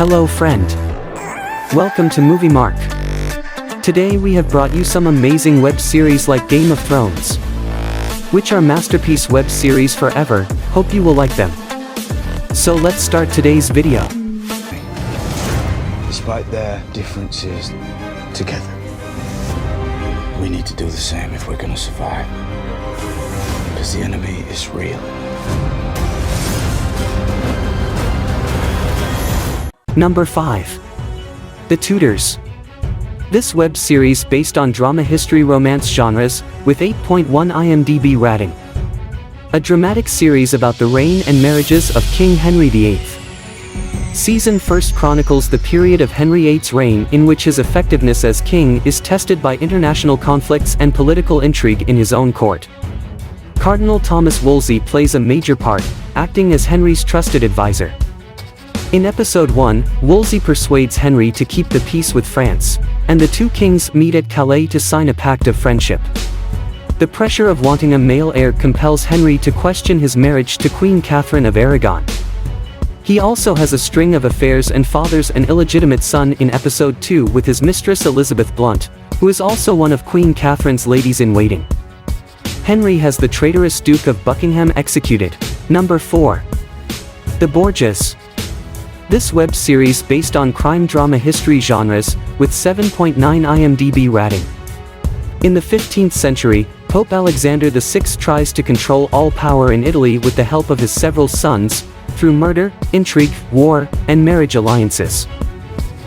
Hello friend. Welcome to MovieMark. Today we have brought you some amazing web series like Game of Thrones, which are masterpiece web series forever. Hope you will like them. So let's start today's video. Despite their differences, together, we need to do the same if we're gonna survive. Because the enemy is real. Number 5. The Tudors. This web series based on drama history romance genres, with 8.1 IMDb rating. A dramatic series about the reign and marriages of King Henry VIII. Season 1 chronicles the period of Henry VIII's reign in which his effectiveness as king is tested by international conflicts and political intrigue in his own court. Cardinal Thomas Wolsey plays a major part, acting as Henry's trusted advisor. In episode 1, Wolsey persuades Henry to keep the peace with France, and the two kings meet at Calais to sign a pact of friendship. The pressure of wanting a male heir compels Henry to question his marriage to Queen Catherine of Aragon. He also has a string of affairs and fathers an illegitimate son in episode 2 with his mistress Elizabeth Blunt, who is also one of Queen Catherine's ladies-in-waiting. Henry has the traitorous Duke of Buckingham executed. Number 4. The Borgias. This web series based on crime drama history genres, with 7.9 IMDb rating. In the 15th century, Pope Alexander VI tries to control all power in Italy with the help of his several sons, through murder, intrigue, war, and marriage alliances.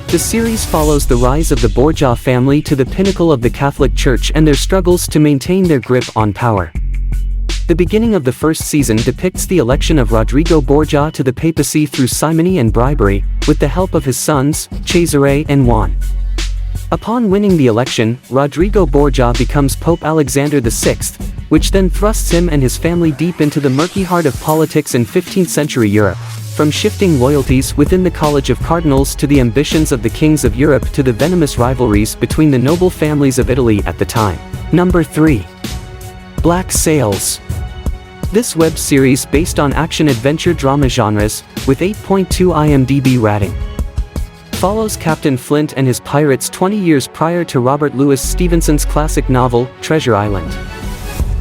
The series follows the rise of the Borgia family to the pinnacle of the Catholic Church and their struggles to maintain their grip on power. The beginning of the first season depicts the election of Rodrigo Borgia to the papacy through simony and bribery, with the help of his sons, Cesare and Juan. Upon winning the election, Rodrigo Borgia becomes Pope Alexander VI, which then thrusts him and his family deep into the murky heart of politics in 15th century Europe, from shifting loyalties within the College of Cardinals to the ambitions of the kings of Europe to the venomous rivalries between the noble families of Italy at the time. Number 3. Black Sails. This web series based on action-adventure drama genres, with 8.2 IMDb rating. Follows Captain Flint and his pirates 20 years prior to Robert Louis Stevenson's classic novel, Treasure Island.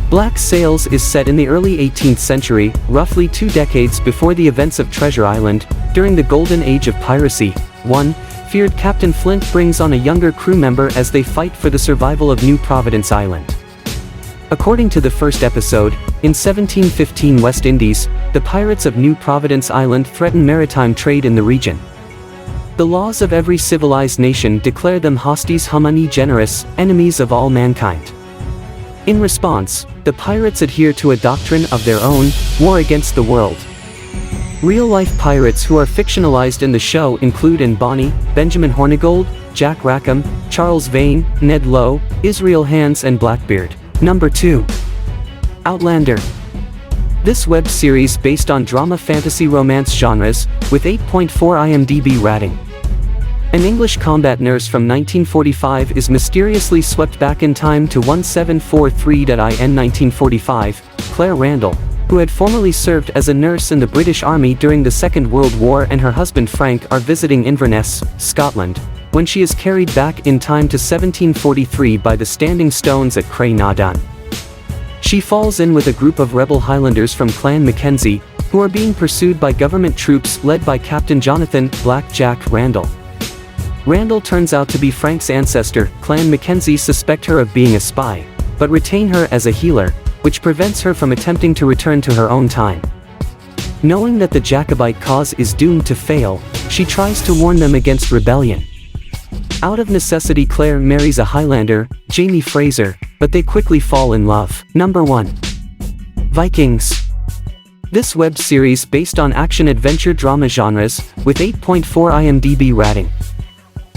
Black Sails is set in the early 18th century, roughly 2 decades before the events of Treasure Island. During the golden age of piracy, one feared Captain Flint brings on a younger crew member as they fight for the survival of New Providence Island. According to the first episode, in 1715 West Indies, the pirates of New Providence Island threaten maritime trade in the region. The laws of every civilized nation declare them hostis homini generis, enemies of all mankind. In response, the pirates adhere to a doctrine of their own, war against the world. Real-life pirates who are fictionalized in the show include Bonnie, Benjamin Hornigold, Jack Rackham, Charles Vane, Ned Lowe, Israel Hands and Blackbeard. Number 2. Outlander. This web series based on drama fantasy romance genres, with 8.4 IMDb rating. An English combat nurse from 1945 is mysteriously swept back in time to 1743 in 1945, Claire Randall, who had formerly served as a nurse in the British Army during the Second World War, and her husband Frank are visiting Inverness, Scotland, when she is carried back in time to 1743 by the standing stones at Cray na Dun. She falls in with a group of rebel Highlanders from Clan Mackenzie, who are being pursued by government troops led by Captain Jonathan "Black Jack" Randall. Randall turns out to be Frank's ancestor. Clan Mackenzie suspect her of being a spy, but retain her as a healer, which prevents her from attempting to return to her own time. Knowing that the Jacobite cause is doomed to fail, she tries to warn them against rebellion. Out of necessity, Claire marries a Highlander, Jamie Fraser, but they quickly fall in love. Number 1. Vikings. This web series based on action-adventure drama genres, with 8.4 IMDb rating.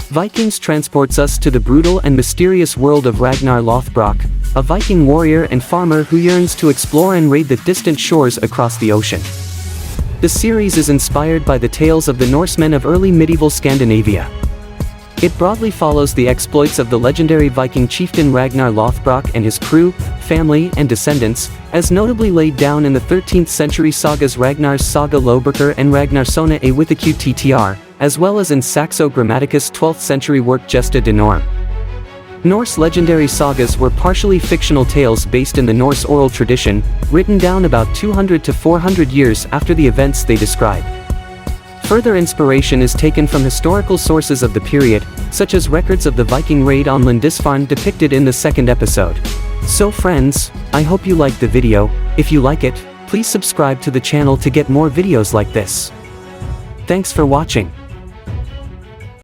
Vikings transports us to the brutal and mysterious world of Ragnar Lothbrok, a Viking warrior and farmer who yearns to explore and raid the distant shores across the ocean. The series is inspired by the tales of the Norsemen of early medieval Scandinavia. It broadly follows the exploits of the legendary Viking chieftain Ragnar Lothbrok and his crew, family, and descendants, as notably laid down in the 13th century sagas Ragnar's Saga Lobrekker and Ragnarsona a Withaku Ttr, as well as in Saxo Grammaticus 12th century work Gesta de Norm. Norse legendary sagas were partially fictional tales based in the Norse oral tradition, written down about 200 to 400 years after the events they describe. Further inspiration is taken from historical sources of the period, such as records of the Viking raid on Lindisfarne depicted in the second episode. So friends, I hope you liked the video. If you like it, please subscribe to the channel to get more videos like this. Thanks for watching.